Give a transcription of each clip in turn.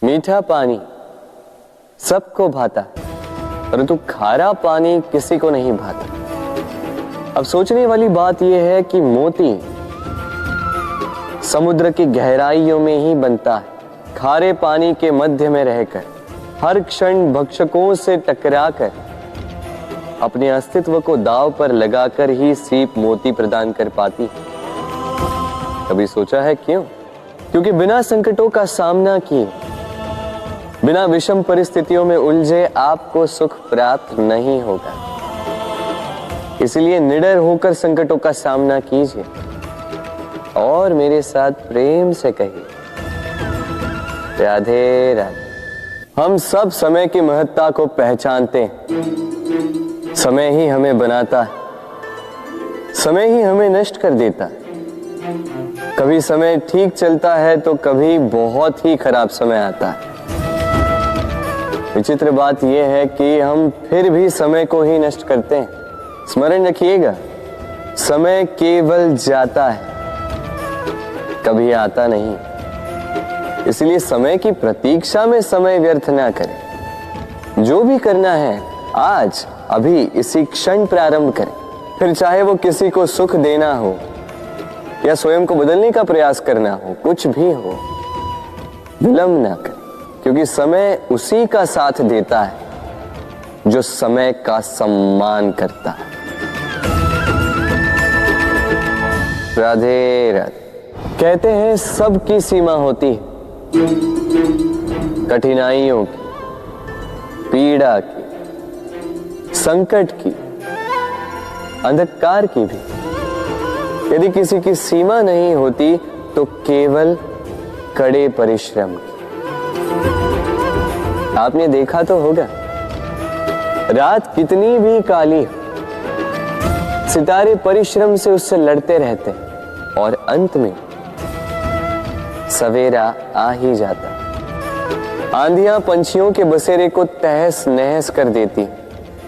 मीठा पानी सबको भाता, परंतु खारा पानी किसी को नहीं भाता। अब सोचने वाली बात यह है कि मोती समुद्र की गहराइयों में ही बनता है। खारे पानी के मध्य में रहकर, हर क्षण भक्षकों से टकराकर, अपने अस्तित्व को दांव पर लगाकर ही सीप मोती प्रदान कर पाती है। कभी सोचा है क्यों? क्योंकि बिना संकटों का सामना किए, बिना विषम परिस्थितियों में उलझे आपको सुख प्राप्त नहीं होगा। इसलिए निडर होकर संकटों का सामना कीजिए और मेरे साथ प्रेम से कहिए, राधे राधे। हम सब समय की महत्ता को पहचानते हैं। समय ही हमें बनाता है, समय ही हमें नष्ट कर देता है। कभी समय ठीक चलता है तो कभी बहुत ही खराब समय आता है। विचित्र बात यह है कि हम फिर भी समय को ही नष्ट करते हैं। स्मरण रखिएगा, समय केवल जाता है, कभी आता नहीं। इसलिए समय की प्रतीक्षा में समय व्यर्थ ना करें। जो भी करना है आज अभी इसी क्षण प्रारंभ करें। फिर चाहे वो किसी को सुख देना हो या स्वयं को बदलने का प्रयास करना हो, कुछ भी हो, विलंब ना करें, क्योंकि समय उसी का साथ देता है जो समय का सम्मान करता है। राधे राधे। कहते हैं सबकी सीमा होती है, कठिनाइयों की, पीड़ा की, संकट की, अंधकार की भी। यदि किसी की सीमा नहीं होती तो केवल कड़े परिश्रम की। आपने देखा तो होगा, रात कितनी भी काली हो, सितारे परिश्रम से उससे लड़ते रहते हैं और अंत में सवेरा आ ही जाता। आंधियां पंछियों के बसेरे को तहस नहस कर देती,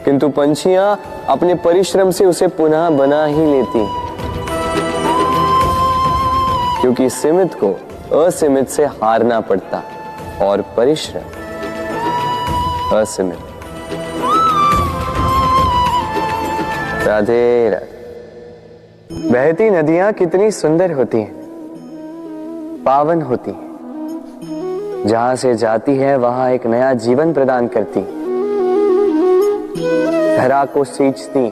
किंतु पंछियां अपने परिश्रम से उसे पुनः बना ही लेती, क्योंकि सीमित को असीमित से हारना पड़ता और परिश्रम असीमित। राधे राधे। बहती नदियां कितनी सुंदर होती हैं, पावन होती है। जहां से जाती है वहां एक नया जीवन प्रदान करती, धरा को सींचती,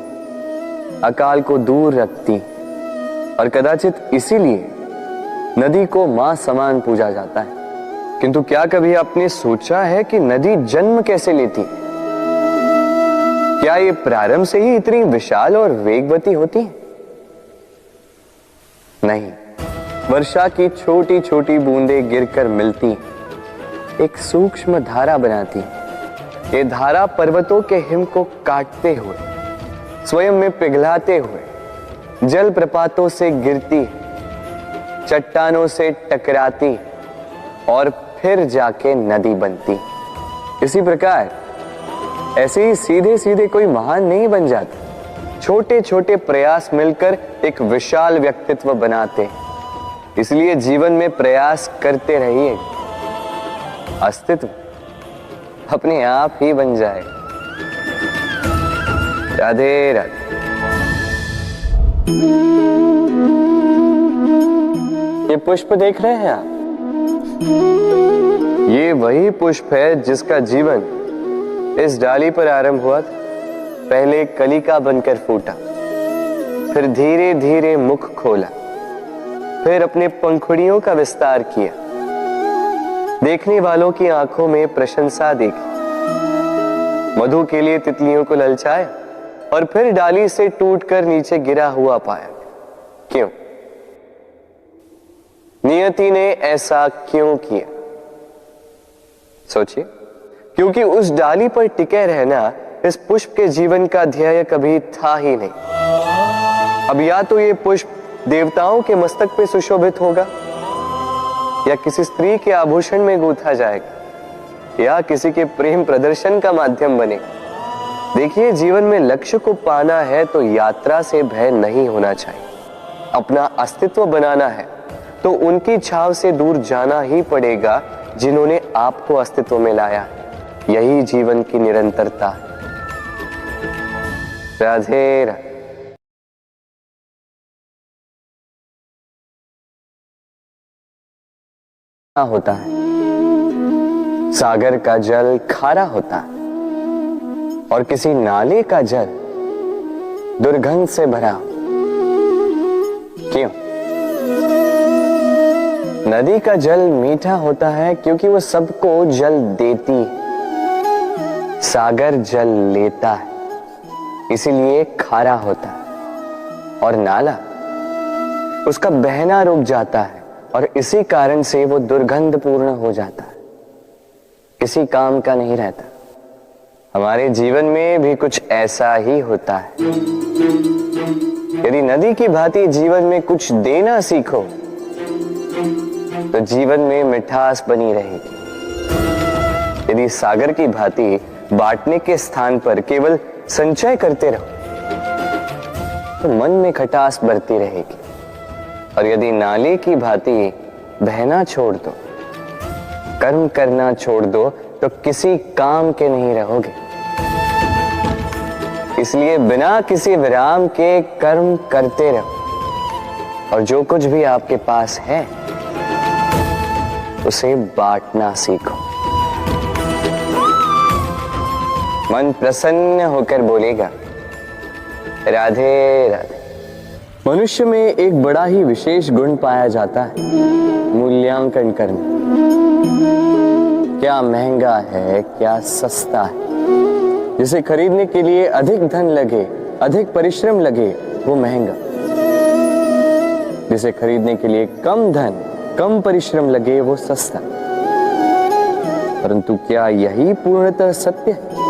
अकाल को दूर रखती, और कदाचित इसीलिए नदी को मां समान पूजा जाता है। किंतु क्या कभी आपने सोचा है कि नदी जन्म कैसे लेती? क्या ये प्रारंभ से ही इतनी विशाल और वेगवती होती है? नहीं, वर्षा की छोटी छोटी बूंदें गिरकर मिलती, एक सूक्ष्म धारा बनाती। ये धारा पर्वतों के हिम को काटते हुए, स्वयं में पिघलाते हुए, जल प्रपातों से गिरती, चट्टानों से टकराती और फिर जाके नदी बनती। इसी प्रकार ऐसे ही सीधे सीधे कोई महान नहीं बन जाता। छोटे छोटे प्रयास मिलकर एक विशाल व्यक्तित्व बनाते। इसलिए जीवन में प्रयास करते रहिए, अस्तित्व अपने आप ही बन जाए। राधे राधे। ये पुष्प देख रहे हैं आप? ये वही पुष्प है जिसका जीवन इस डाली पर आरंभ हुआ था। पहले कलिका बनकर फूटा, फिर धीरे धीरे मुख खोला, फिर अपने पंखुड़ियों का विस्तार किया, देखने वालों की आंखों में प्रशंसा देखी, मधु के लिए तितलियों को ललचाया और फिर डाली से टूटकर नीचे गिरा हुआ पाया। क्यों? नियति ने ऐसा क्यों किया? सोचिए। क्योंकि उस डाली पर टिके रहना इस पुष्प के जीवन का ध्येय कभी था ही नहीं। अब या तो ये पुष्प देवताओं के मस्तक पे सुशोभित होगा, या किसी स्त्री के आभूषण में गूंथा जाएगा, या किसी के प्रेम प्रदर्शन का माध्यम बनेगा। देखिए, जीवन में लक्ष्य को पाना है तो यात्रा से भय नहीं होना चाहिए। अपना अस्तित्व बनाना है तो उनकी छाव से दूर जाना ही पड़ेगा जिन्होंने आपको अस्तित्व में लाया, यही जीवन की निरंतरता है। राधे राधे। होता है, सागर का जल खारा होता है और किसी नाले का जल दुर्गंध से भरा। क्यों? नदी का जल मीठा होता है क्योंकि वो सबको जल देती है। सागर जल लेता है, इसीलिए खारा होता है। और नाला, उसका बहना रुक जाता है और इसी कारण से वो दुर्गंधपूर्ण हो जाता है, किसी काम का नहीं रहता। हमारे जीवन में भी कुछ ऐसा ही होता है। यदि नदी की भांति जीवन में कुछ देना सीखो तो जीवन में मिठास बनी रहेगी। यदि सागर की भांति बांटने के स्थान पर केवल संचय करते रहो तो मन में खटास बढ़ती रहेगी। और यदि नाले की भांति बहना छोड़ दो, कर्म करना छोड़ दो तो किसी काम के नहीं रहोगे। इसलिए बिना किसी विराम के कर्म करते रहो और जो कुछ भी आपके पास है उसे बांटना सीखो। मन प्रसन्न होकर बोलेगा राधे राधे। मनुष्य में एक बड़ा ही विशेष गुण पाया जाता है, मूल्यांकन करना। क्या महंगा है, क्या सस्ता है। जिसे खरीदने के लिए अधिक धन लगे, अधिक परिश्रम लगे, वो महंगा। जिसे खरीदने के लिए कम धन, कम परिश्रम लगे, वो सस्ता। परंतु क्या यही पूर्णतः सत्य है?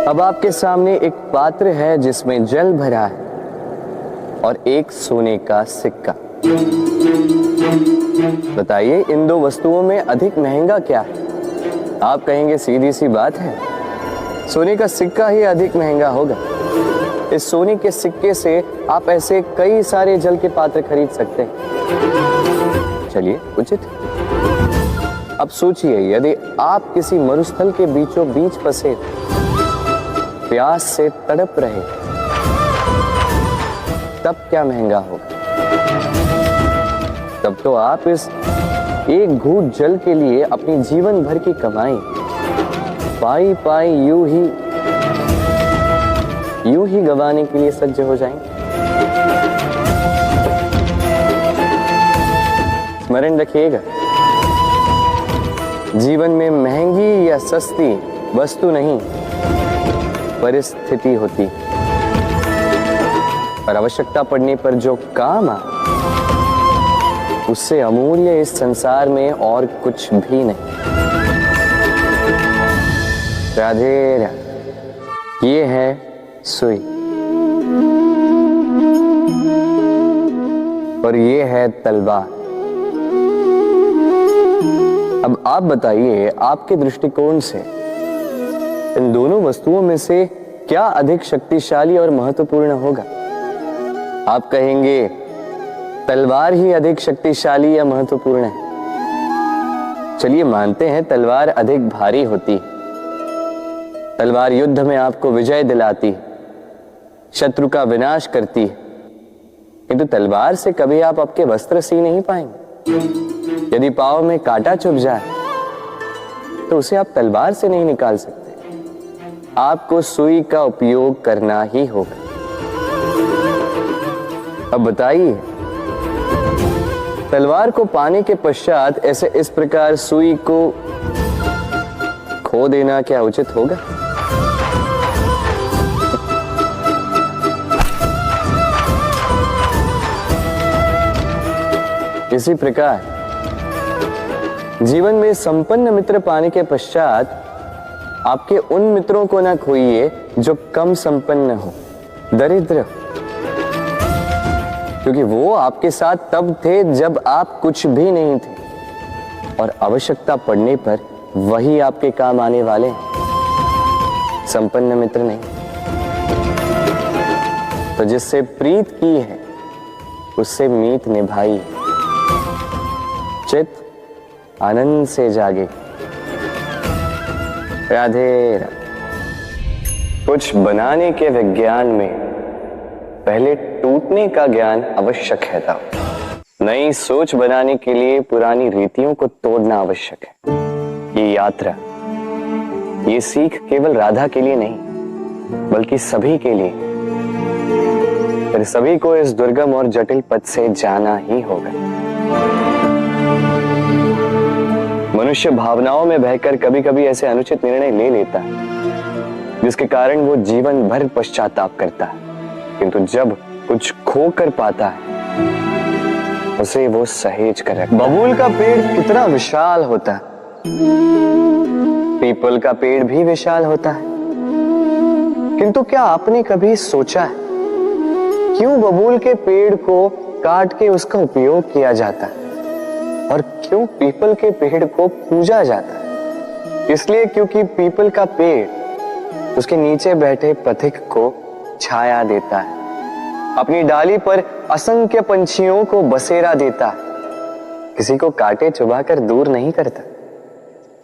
अब आपके सामने एक पात्र है जिसमें जल भरा है और एक सोने का सिक्का। बताइए, इन दो वस्तुओं में अधिक महंगा क्या है? आप कहेंगे सीधी सी बात है, सोने का सिक्का ही अधिक महंगा होगा। इस सोने के सिक्के से आप ऐसे कई सारे जल के पात्र खरीद सकते हैं। चलिए, उचित। अब सोचिए, यदि आप किसी मरुस्थल के बीचों बीच फंसे, प्यास से तड़प रहे, तब क्या महंगा होगा? तब तो आप इस एक घूंट जल के लिए अपनी जीवन भर की कमाई पाई पाई यूं ही गंवाने के लिए सज्ज हो जाएंगे। स्मरण रखिएगा, जीवन में महंगी या सस्ती वस्तु नहीं, परिस्थिति होती। और आवश्यकता पड़ने पर जो काम आ, उससे अमूल्य इस संसार में और कुछ भी नहीं। राधे राधे। ये है सुई और ये है तलवार। अब आप बताइए, आपके दृष्टिकोण से इन दोनों वस्तुओं में से क्या अधिक शक्तिशाली और महत्वपूर्ण होगा? आप कहेंगे तलवार ही अधिक शक्तिशाली या महत्वपूर्ण है। चलिए मानते हैं तलवार अधिक भारी होती है। तलवार युद्ध में आपको विजय दिलाती, शत्रु का विनाश करती है, किंतु तलवार से कभी आप आपके वस्त्र सी नहीं पाएंगे। यदि पांव में कांटा चुभ जाए तो उसे आप तलवार से नहीं निकाल सकते, आपको सुई का उपयोग करना ही होगा। अब बताइए, तलवार को पाने के पश्चात ऐसे इस प्रकार सुई को खो देना क्या उचित होगा? इसी प्रकार जीवन में संपन्न मित्र पाने के पश्चात आपके उन मित्रों को ना खोइए जो कम संपन्न हो, दरिद्र हो, क्योंकि वो आपके साथ तब थे जब आप कुछ भी नहीं थे और आवश्यकता पड़ने पर वही आपके काम आने वाले हैं, संपन्न मित्र नहीं। तो जिससे प्रीत की है उससे मीत निभाई, चित आनंद से जागे। राधे राधे। कुछ बनाने के विज्ञान में पहले टूटने का ज्ञान आवश्यक है था। नई सोच बनाने के लिए पुरानी रीतियों को तोड़ना आवश्यक है। ये यात्रा, ये सीख केवल राधा के लिए नहीं बल्कि सभी के लिए। फिर सभी को इस दुर्गम और जटिल पथ से जाना ही होगा। मनुष्य भावनाओं में बहकर कभी कभी ऐसे अनुचित निर्णय ले लेता है जिसके कारण वो जीवन भर पश्चाताप करता है, किंतु जब कुछ खो कर पाता है उसे वो सहेज कर रखता है। बबूल का पेड़ कितना विशाल होता है, पीपल का पेड़ भी विशाल होता है, किंतु क्या आपने कभी सोचा है क्यों बबूल के पेड़ को काट के उसका उपयोग किया जाता है और क्यों पीपल के पेड़ को पूजा जाता है? इसलिए क्योंकि पीपल का पेड़ उसके नीचे बैठे पथिक को छाया देता है, अपनी डाली पर असंख्य पंछियों को बसेरा देता है, किसी को काटे चुभाकर दूर नहीं करता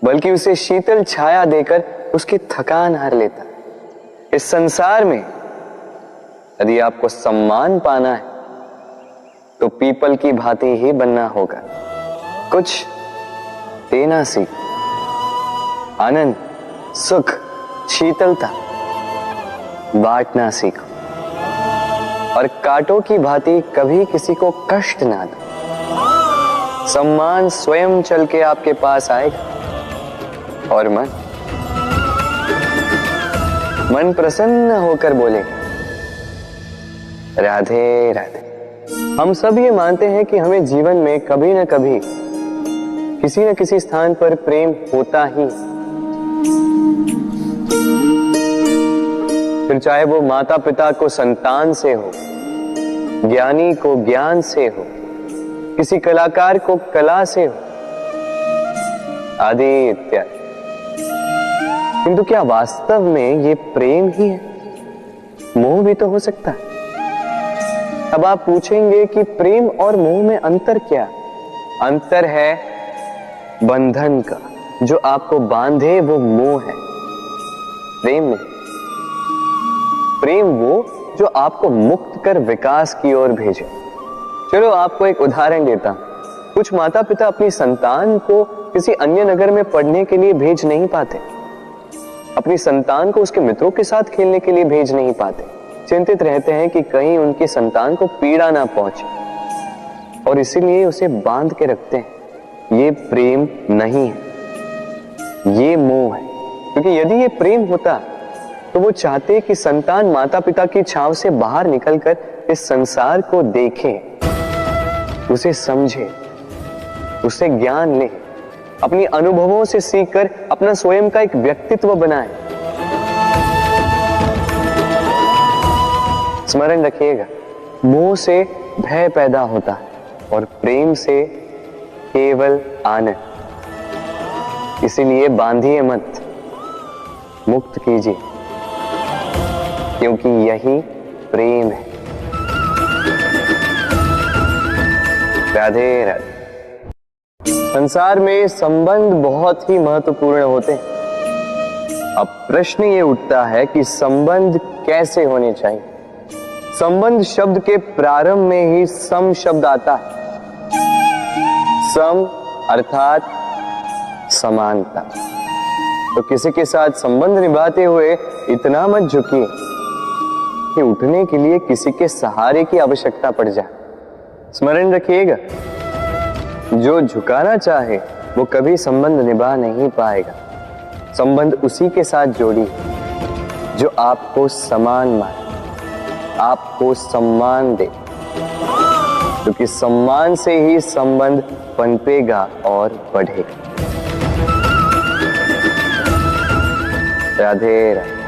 बल्कि उसे शीतल छाया देकर उसकी थकान हार लेता है। इस संसार में यदि आपको सम्मान पाना है तो पीपल की भांति ही बनना होगा। कुछ देना सीख, आनंद, सुख, शीतलता बांटना सीखो और कांटों की भांति कभी किसी को कष्ट ना दो। सम्मान स्वयं चल के आपके पास आएगा और मन प्रसन्न होकर बोलेगा राधे राधे। हम सब ये मानते हैं कि हमें जीवन में कभी न कभी किसी न किसी स्थान पर प्रेम होता ही, फिर चाहे वो माता पिता को संतान से हो, ज्ञानी को ज्ञान से हो, किसी कलाकार को कला से हो, आदि इत्यादि। किंतु क्या वास्तव में ये प्रेम ही है? मोह भी तो हो सकता है। अब आप पूछेंगे कि प्रेम और मोह में अंतर क्या? अंतर है बंधन का, जो आपको बांधे वो मोह है, प्रेम नहीं। प्रेम वो जो आपको मुक्त कर विकास की ओर भेजे। चलो आपको एक उदाहरण देता हूं। कुछ माता पिता अपनी संतान को किसी अन्य नगर में पढ़ने के लिए भेज नहीं पाते, अपनी संतान को उसके मित्रों के साथ खेलने के लिए भेज नहीं पाते, चिंतित रहते हैं कि कहीं उनकी संतान को पीड़ा ना पहुंचे और इसीलिए उसे बांध के रखते हैं। ये प्रेम नहीं है, ये मोह है। क्योंकि यदि ये प्रेम होता तो वो चाहते कि संतान माता पिता की छांव से बाहर निकलकर इस संसार को देखे, उसे समझे, उसे ज्ञान ले, अपनी अनुभवों से सीखकर अपना स्वयं का एक व्यक्तित्व बनाए। स्मरण रखिएगा, मोह से भय पैदा होता है और प्रेम से केवल आनंद। इसीलिए बांधिए मत, मुक्त कीजिए, क्योंकि यही प्रेम है। राधे राधे। संसार में संबंध बहुत ही महत्वपूर्ण होते हैं। अब प्रश्न ये उठता है कि संबंध कैसे होने चाहिए। संबंध शब्द के प्रारंभ में ही सम शब्द आता है। सम अर्थात समानता। तो किसी के साथ संबंध निभाते हुए इतना मत झुकिए कि उठने के लिए किसी के सहारे की आवश्यकता पड़ जाए। स्मरण रखिएगा, जो झुकाना चाहे वो कभी संबंध निभा नहीं पाएगा। संबंध उसी के साथ जोड़ी जो आपको समान माने, आपको सम्मान दे, क्योंकि सम्मान से ही संबंध पनपेगा और बढ़ेगा। राधे राधे।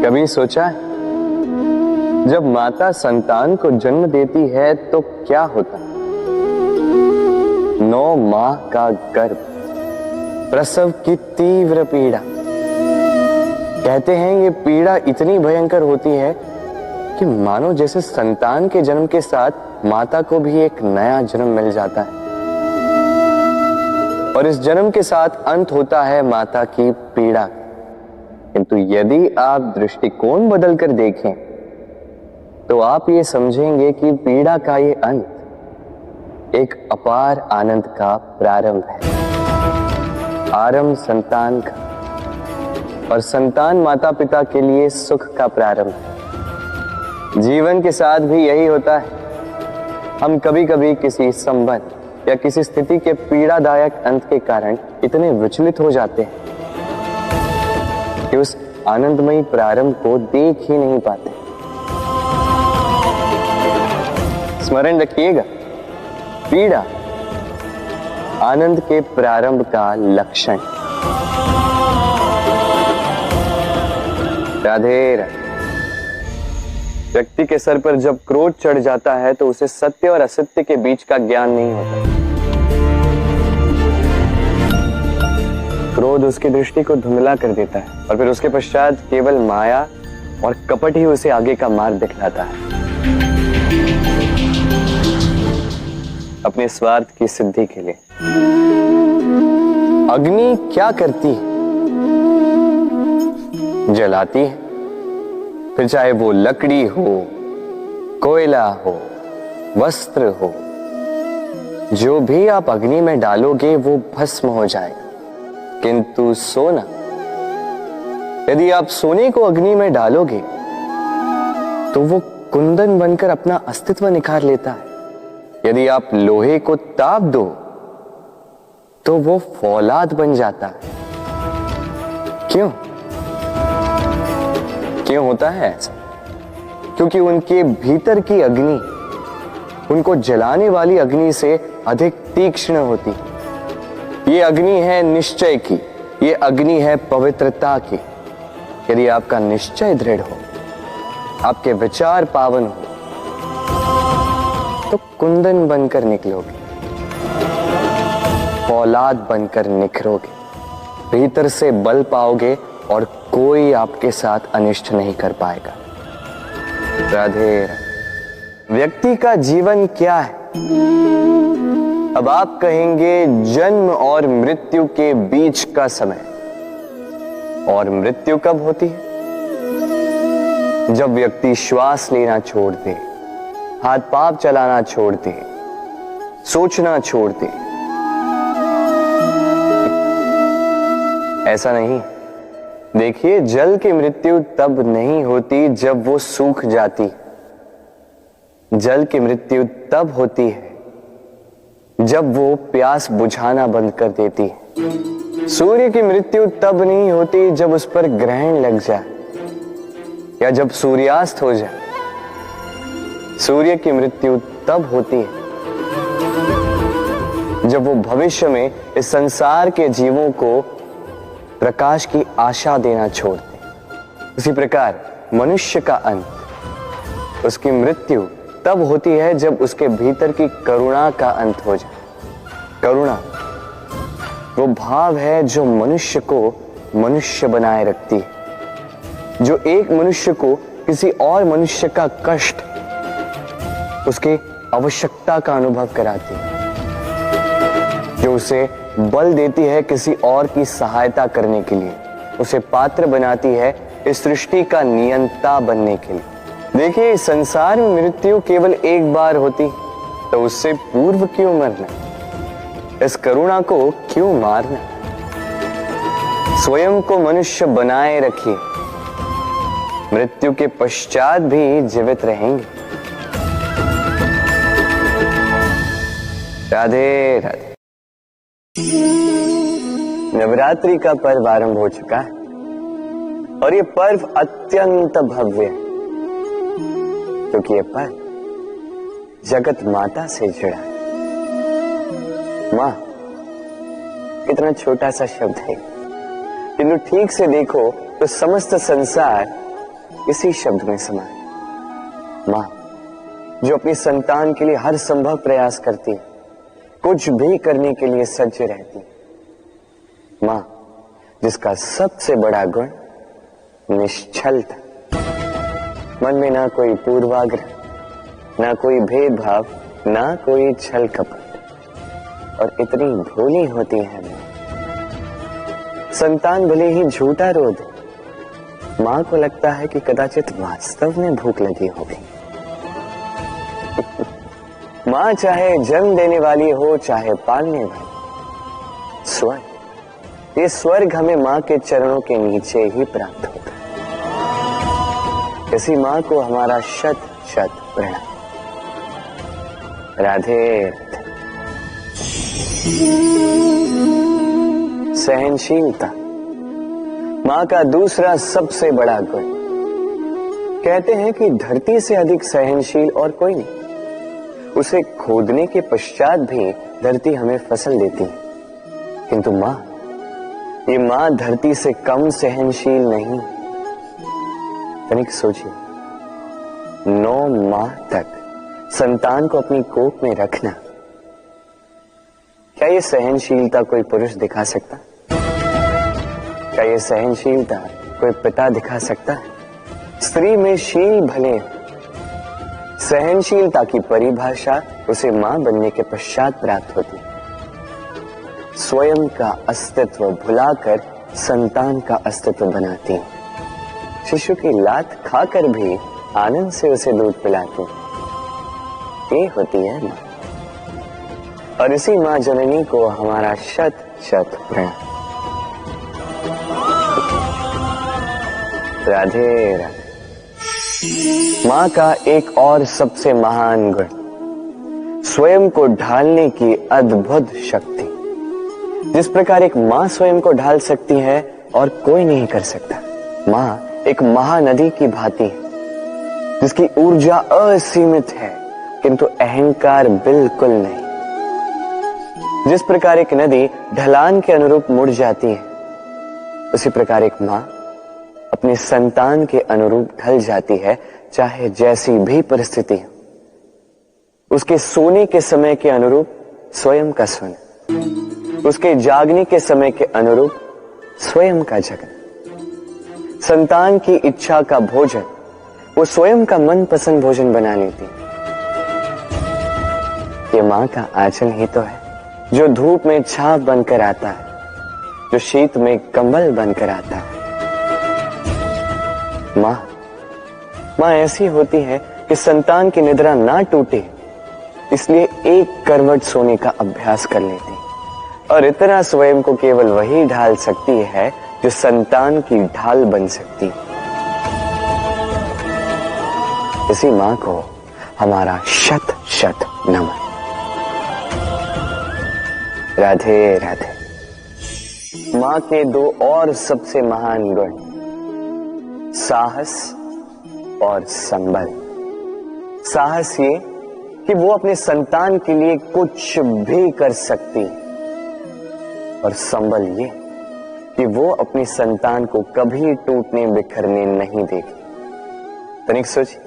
कभी सोचा है जब माता संतान को जन्म देती है तो क्या होता है? 9 माह का गर्भ, प्रसव की तीव्र पीड़ा। कहते हैं ये पीड़ा इतनी भयंकर होती है कि मानो जैसे संतान के जन्म के साथ माता को भी एक नया जन्म मिल जाता है और इस जन्म के साथ अंत होता है माता की पीड़ा। किंतु यदि आप दृष्टिकोण बदलकर देखें तो आप ये समझेंगे कि पीड़ा का ये अंत एक अपार आनंद का प्रारंभ है। आरंभ संतान का, और संतान माता पिता के लिए सुख का प्रारंभ है। जीवन के साथ भी यही होता है। हम कभी कभी किसी संबंध या किसी स्थिति के पीड़ादायक अंत के कारण इतने विचलित हो जाते हैं कि उस आनंदमयी प्रारंभ को देख ही नहीं पाते। स्मरण रखिएगा, पीड़ा आनंद के प्रारंभ का लक्षण। राधे राधे। व्यक्ति के सर पर जब क्रोध चढ़ जाता है तो उसे सत्य और असत्य के बीच का ज्ञान नहीं होता। क्रोध उसकी दृष्टि को धुंधला कर देता है और फिर उसके पश्चात केवल माया और कपट ही उसे आगे का मार्ग दिखलाता है, अपने स्वार्थ की सिद्धि के लिए। अग्नि क्या करती है? जलाती है, फिर चाहे वो लकड़ी हो, कोयला हो, वस्त्र हो, जो भी आप अग्नि में डालोगे वो भस्म हो जाएगा। किंतु सोना, यदि आप सोने को अग्नि में डालोगे तो वो कुंदन बनकर अपना अस्तित्व निखार लेता है। यदि आप लोहे को ताप दो तो वो फौलाद बन जाता है। क्यों होता है ऐसा? क्योंकि उनके भीतर की अग्नि उनको जलाने वाली अग्नि से अधिक तीक्ष्ण होती है। ये अग्नि है निश्चय की, ये अग्नि है पवित्रता की। यदि आपका निश्चय दृढ़ हो, आपके विचार पावन हो, तो कुंदन बनकर निकलोगे, फौलाद बनकर निखरोगे, भीतर से बल पाओगे और कोई आपके साथ अनिष्ट नहीं कर पाएगा। राधे राधे। व्यक्ति का जीवन क्या है? अब आप कहेंगे जन्म और मृत्यु के बीच का समय। और मृत्यु कब होती है? जब व्यक्ति श्वास लेना छोड़ दे, हाथ पांव चलाना छोड़ दे, सोचना छोड़ दे। ऐसा नहीं। देखिए, जल की मृत्यु तब नहीं होती जब वो सूख जाती। जल की मृत्यु तब होती है जब वो प्यास बुझाना बंद कर देती है। सूर्य की मृत्यु तब नहीं होती जब उस पर ग्रहण लग जाए या जब सूर्यास्त हो जाए। सूर्य की मृत्यु तब होती है जब वो भविष्य में इस संसार के जीवों को प्रकाश की आशा देना छोड़ दे। उसी प्रकार मनुष्य का अंत, उसकी मृत्यु तब होती है जब उसके भीतर की करुणा का अंत हो जाए। करुणा वो भाव है जो मनुष्य को मनुष्य बनाए रखती है, जो एक मनुष्य को किसी और मनुष्य का कष्ट, उसकी आवश्यकता का अनुभव कराती है, जो उसे बल देती है किसी और की सहायता करने के लिए, उसे पात्र बनाती है इस सृष्टि का नियंता बनने के लिए। देखिए, इस संसार में मृत्यु केवल एक बार होती, तो उससे पूर्व क्यों मरना? इस करुणा को क्यों मारना? स्वयं को मनुष्य बनाए रखिए, मृत्यु के पश्चात भी जीवित रहेंगे। राधे राधे। नवरात्रि का पर्व आरंभ हो चुका है और ये पर्व अत्यंत भव्य है, क्योंकि ये पर्व जगत माता से जुड़ा है। मां कितना छोटा सा शब्द है, किंतु ठीक से देखो तो समस्त संसार इसी शब्द में समा है। मां जो अपनी संतान के लिए हर संभव प्रयास करती है, कुछ भी करने के लिए सज्ज रहती है। मां जिसका सबसे बड़ा गुण निश्चलता, मन में ना कोई पूर्वाग्रह, ना कोई भेदभाव, ना कोई छल कपट, और इतनी भोली होती है मां। संतान भले ही झूठा रो दे, मां को लगता है कि कदाचित वास्तव में भूख लगी होगी। मां चाहे जन्म देने वाली हो, चाहे पालने वाली, स्वर्ग, ये स्वर्ग हमें मां के चरणों के नीचे ही प्राप्त होता है। इसी मां को हमारा शत शत प्रणाम। राधे। सहनशीलता मां का दूसरा सबसे बड़ा गुण। कहते हैं कि धरती से अधिक सहनशील और कोई नहीं। उसे खोदने के पश्चात भी धरती हमें फसल देती है, किंतु मां, ये मां धरती से कम सहनशील नहीं। तनिक सोचिए, 9 माह तक संतान को अपनी कोख में रखना, क्या ये सहनशीलता कोई पुरुष दिखा सकता? क्या ये सहनशीलता कोई पिता दिखा सकता है? स्त्री में शील भले, सहनशीलता की परिभाषा उसे मां बनने के पश्चात प्राप्त होती है। स्वयं का अस्तित्व भुलाकर संतान का अस्तित्व बनाती है। शिशु की लात खाकर भी आनंद से उसे दूध पिलाती है। ये होती है मां, और इसी मां जननी को हमारा शत शत प्रणाम। राधे राधे। मां का एक और सबसे महान गुण, स्वयं को ढालने की अद्भुत शक्ति। जिस प्रकार एक मां स्वयं को ढाल सकती है और कोई नहीं कर सकता। मां एक महानदी की भांति है, जिसकी ऊर्जा असीमित है, किंतु अहंकार बिल्कुल नहीं। जिस प्रकार एक नदी ढलान के अनुरूप मुड़ जाती है, उसी प्रकार एक मां अपने संतान के अनुरूप ढल जाती है, चाहे जैसी भी परिस्थिति हो। उसके सोने के समय के अनुरूप स्वयं का सोना, उसके जागने के समय के अनुरूप स्वयं का जगना। संतान की इच्छा का भोजन वो स्वयं का मनपसंद भोजन बना लेती। ये मां का आंचल ही तो है, जो धूप में छाप बनकर आता है, जो शीत में कंबल बनकर आता है। मां ऐसी होती है कि संतान की निद्रा ना टूटे, इसलिए एक करवट सोने का अभ्यास कर लेती, और इतना स्वयं को केवल वही ढाल सकती है जो संतान की ढाल बन सकती। इसी मां को हमारा शत शत नमन। राधे राधे। मां के 2 और सबसे महान गुण, साहस और संबल। साहस ये कि वो अपने संतान के लिए कुछ भी कर सकती, और संबल ये कि वो अपनी संतान को कभी टूटने बिखरने नहीं देगी। तनिक सोचिए,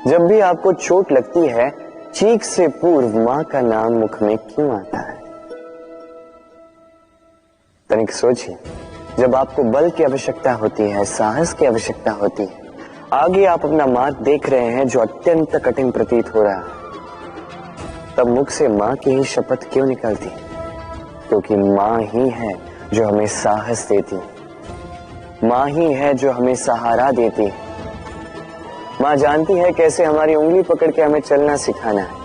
जब भी आपको चोट लगती है, चीख से पूर्व मां का नाम मुख में क्यों आता है? तनिक सोचिए, जब आपको बल की आवश्यकता होती है, साहस की आवश्यकता होती है, आगे आप अपना मार्ग देख रहे हैं जो अत्यंत कठिन प्रतीत हो रहा है, तब मुख से मां की ही शपथ क्यों निकलती? क्योंकि मां ही है जो हमें साहस देती है, मां ही है जो हमें सहारा देती है। मां जानती है कैसे हमारी उंगली पकड़ के हमें चलना सिखाना है।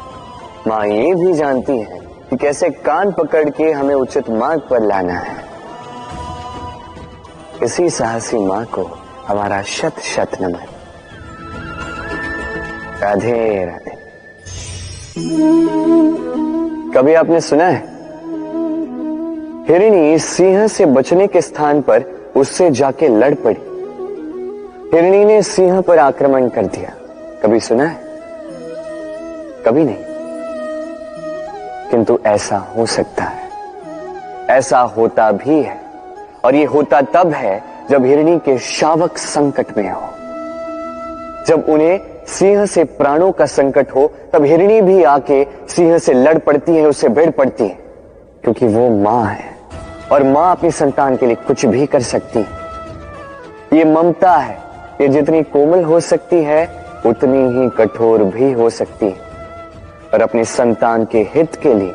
मां ये भी जानती है कि कैसे कान पकड़ के हमें उचित मार्ग पर लाना है। इसी साहसी मां को हमारा शत शत नमन। राधे राधे। कभी आपने सुना है, हिरणी सिंह से बचने के स्थान पर उससे जाके लड़ पड़ी। हिरणी ने सिंह पर आक्रमण कर दिया। कभी सुना है? कभी नहीं। किंतु ऐसा हो सकता है, ऐसा होता भी है, और ये होता तब है जब हिरणी के शावक संकट में हो। जब उन्हें सिंह से प्राणों का संकट हो, तब हिरणी भी आके सिंह से लड़ पड़ती है, उससे भिड़ पड़ती है, क्योंकि वो मां है, और मां अपनी संतान के लिए कुछ भी कर सकती है। ये ममता है, ये जितनी कोमल हो सकती है उतनी ही कठोर भी हो सकती है, और अपनी संतान के हित के लिए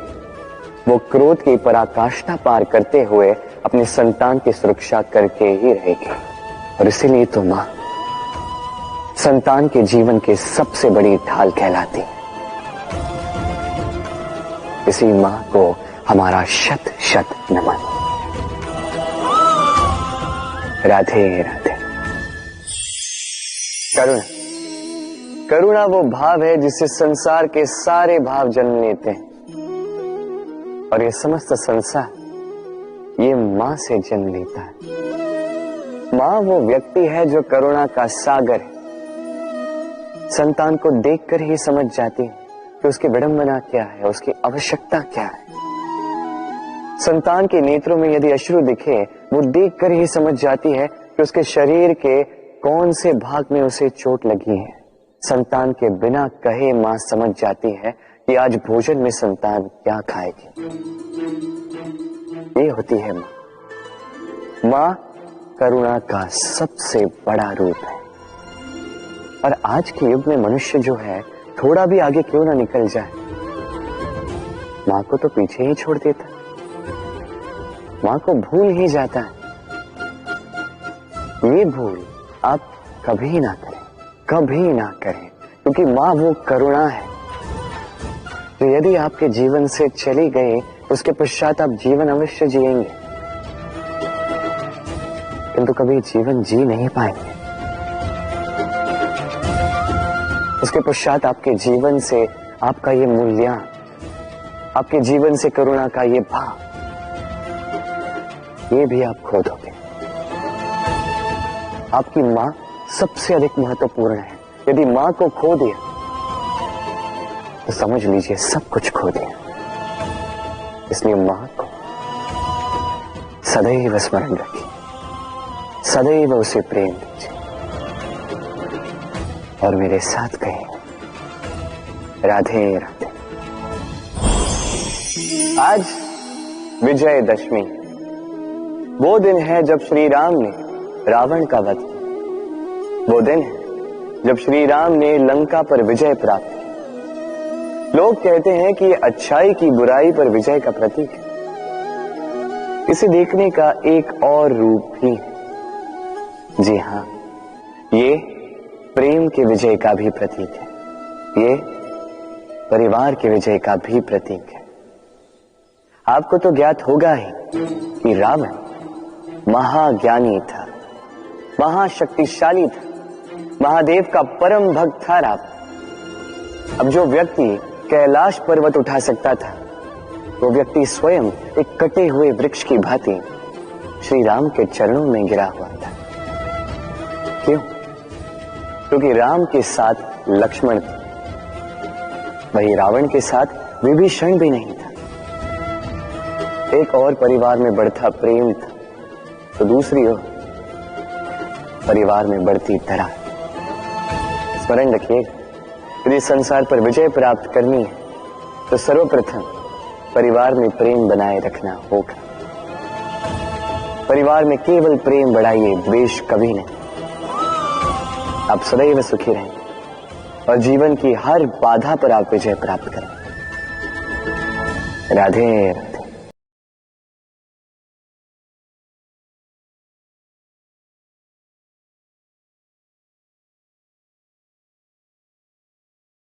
वो क्रोध की पराकाष्ठा पार करते हुए अपनी संतान की सुरक्षा करके ही रहेगी। और इसीलिए तो मां संतान के जीवन की सबसे बड़ी ढाल कहलाती है। इसी मां को हमारा शत शत नमन। राधे राधे। करुणा, करुणा वो भाव है जिससे संसार के सारे भाव जन्म लेते हैं, और ये समस्त संसार ये मां से जन्म लेता है। मां वो व्यक्ति है जो करुणा का सागर है। संतान को देखकर ही समझ जाती है कि उसकी विडंबना क्या है, उसकी आवश्यकता क्या है। संतान के नेत्रों में यदि अश्रु दिखे, वो देखकर ही समझ जाती है कि उसके शरीर के कौन से भाग में उसे चोट लगी है। संतान के बिना कहे मां समझ जाती है कि आज भोजन में संतान क्या खाएगी। ये होती है मां। मां करुणा का सबसे बड़ा रूप है। और आज के युग में मनुष्य जो है थोड़ा भी आगे क्यों ना निकल जाए, मां को तो पीछे ही छोड़ देता, मां को भूल ही जाता है। ये भूल आप कभी ना करें, कभी ना करें, क्योंकि मां वो करुणा है जो यदि आपके जीवन से चली गई उसके पश्चात आप जीवन अवश्य जिएंगे, किंतु कभी जीवन जी नहीं पाएंगे। उसके पश्चात आपके जीवन से आपका ये मूल्यांकन, आपके जीवन से करुणा का ये भाव, ये भी आप खो दोगे। आपकी मां सबसे अधिक महत्वपूर्ण है। यदि मां को खो दिया तो समझ लीजिए सब कुछ खो दिया। इसलिए मां को सदैव स्मरण रखिए, सदैव उसे प्रेम दीजिए, और मेरे साथ कहिए राधे राधे। आज विजयदशमी, वो दिन है जब श्री राम ने रावण का वध किया। वो दिन है जब श्री राम ने लंका पर विजय प्राप्त की। लोग कहते हैं कि ये अच्छाई की बुराई पर विजय का प्रतीक है। इसे देखने का एक और रूप भी है। जी हां, ये प्रेम के विजय का भी प्रतीक है। ये परिवार के विजय का भी प्रतीक है। आपको तो ज्ञात होगा ही कि रावण महाज्ञानी था, महाशक्तिशाली था, महादेव का परम भक्त था रावण। अब जो व्यक्ति कैलाश पर्वत उठा सकता था, वो व्यक्ति स्वयं एक कटे हुए वृक्ष की भांति श्री राम के चरणों में गिरा हुआ था। क्यों? क्योंकि राम के साथ लक्ष्मण थे, वही रावण के साथ विभीषण भी नहीं था। एक और परिवार में बढ़ता प्रेम था, तो दूसरी ओर परिवार में बढ़ती दरार। स्मरण रखिए, यदि संसार पर विजय प्राप्त करनी है तो सर्वप्रथम परिवार में प्रेम बनाए रखना होगा। परिवार में केवल प्रेम बढ़ाइए, द्वेष कभी नहीं। आप सदैव सुखी रहें और जीवन की हर बाधा पर आप विजय प्राप्त करें। राधे।